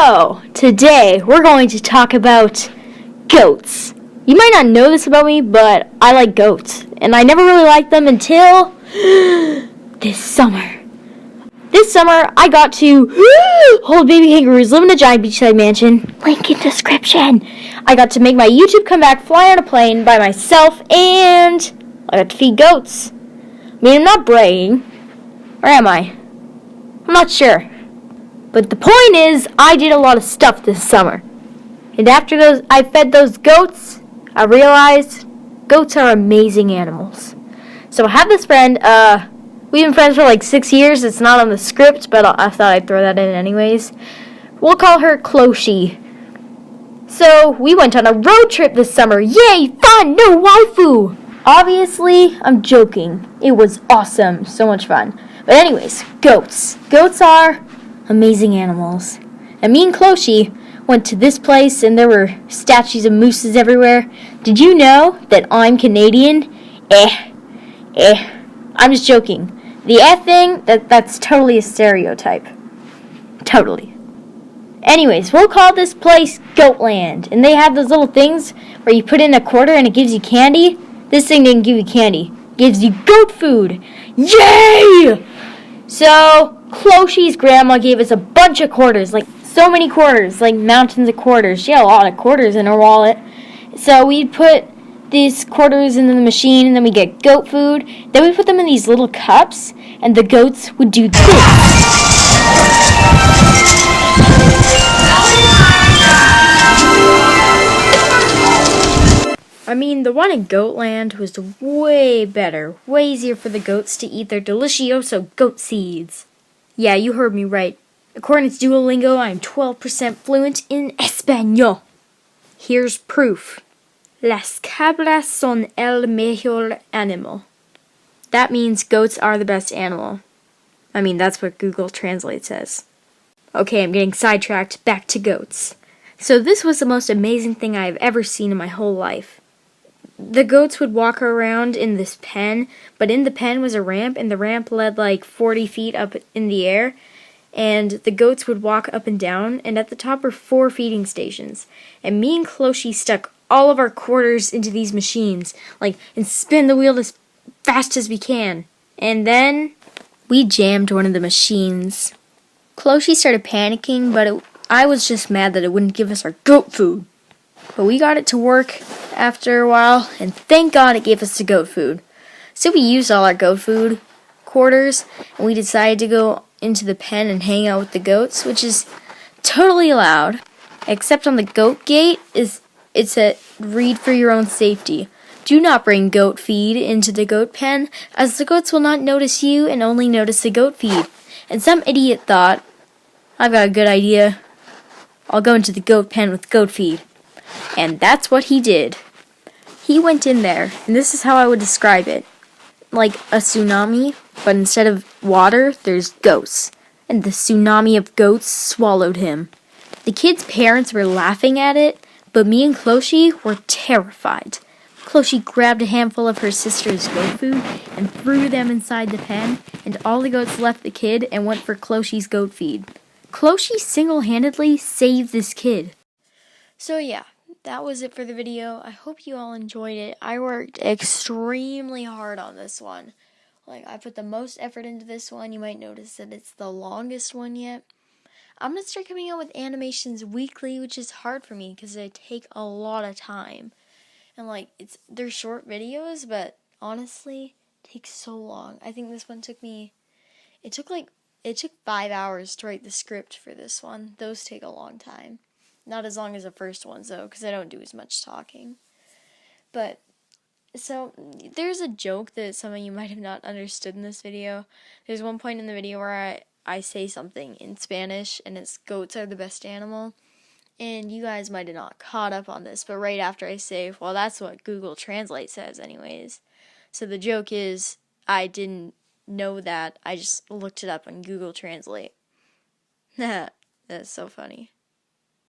So, today we're going to talk about goats. You might not know this about me, but I like goats. And I never really liked them until this summer. This summer, I got to hold baby kangaroos, live in a giant beachside mansion. Link in description. I got to make my YouTube comeback, fly on a plane by myself, and I got to feed goats. I mean, I'm not bragging. Or am I? I'm not sure. But the point is, I did a lot of stuff this summer. And after I fed those goats, I realized goats are amazing animals. So I have this friend, we've been friends for like 6 years. It's not on the script, but I thought I'd throw that in anyways. We'll call her Closhi. So we went on a road trip this summer. Yay, fun, no waifu! Obviously, I'm joking. It was awesome, so much fun. But anyways, goats. Goats are amazing animals. And me and Closhi went to this place and there were statues of mooses everywhere. Did you know that I'm Canadian? I'm just joking. The thing, that's totally a stereotype. Totally. Anyways, we'll call this place Goatland. And they have those little things where you put in a quarter and it gives you candy. This thing didn't give you candy. It gives you goat food. Yay! So, Closhi's grandma gave us a bunch of quarters, like so many quarters, like mountains of quarters. She had a lot of quarters in her wallet. So we'd put these quarters into the machine, and then we get goat food. Then we put them in these little cups, and the goats would do this. I mean, the one in Goatland was way better, way easier for the goats to eat their delicioso goat seeds. Yeah, you heard me right. According to Duolingo, I am 12% fluent in Español. Here's proof. Las cabras son el mejor animal. That means goats are the best animal. I mean, that's what Google Translate says. Okay, I'm getting sidetracked. Back to goats. So this was the most amazing thing I have ever seen in my whole life. The goats would walk around in this pen, but in the pen was a ramp, and the ramp led like 40 feet up in the air, and the goats would walk up and down, and at the top were 4 feeding stations. And me and Closhi stuck all of our quarters into these machines, and spin the wheel as fast as we can. And then we jammed one of the machines. Closhi started panicking, but I was just mad that it wouldn't give us our goat food. But we got it to work after a while, and thank God it gave us the goat food. So we used all our goat food quarters, and we decided to go into the pen and hang out with the goats, which is totally allowed. Except on the goat gate, it said, read for your own safety. Do not bring goat feed into the goat pen, as the goats will not notice you and only notice the goat feed. And some idiot thought, I've got a good idea. I'll go into the goat pen with goat feed. And that's what he did. He went in there, and this is how I would describe it. Like a tsunami, but instead of water, there's ghosts. And the tsunami of goats swallowed him. The kids' parents were laughing at it, but me and Closhi were terrified. Closhi grabbed a handful of her sister's goat food and threw them inside the pen, and all the goats left the kid and went for Closhi's goat feed. Closhi single-handedly saved this kid. So yeah, that was it for the video. I hope you all enjoyed it. I worked extremely hard on this one. I put the most effort into this one. You might notice that it's the longest one yet. I'm going to start coming out with animations weekly, which is hard for me because they take a lot of time. And they're short videos, but honestly, it takes so long. I think this one took 5 hours to write the script for this one. Those take a long time. Not as long as the first ones, though, because I don't do as much talking. But, so, there's a joke that some of you might have not understood in this video. There's one point in the video where I say something in Spanish, and it's goats are the best animal. And you guys might have not caught up on this, but right after I say, well, that's what Google Translate says anyways. So the joke is, I didn't know that. I just looked it up on Google Translate. That's so funny.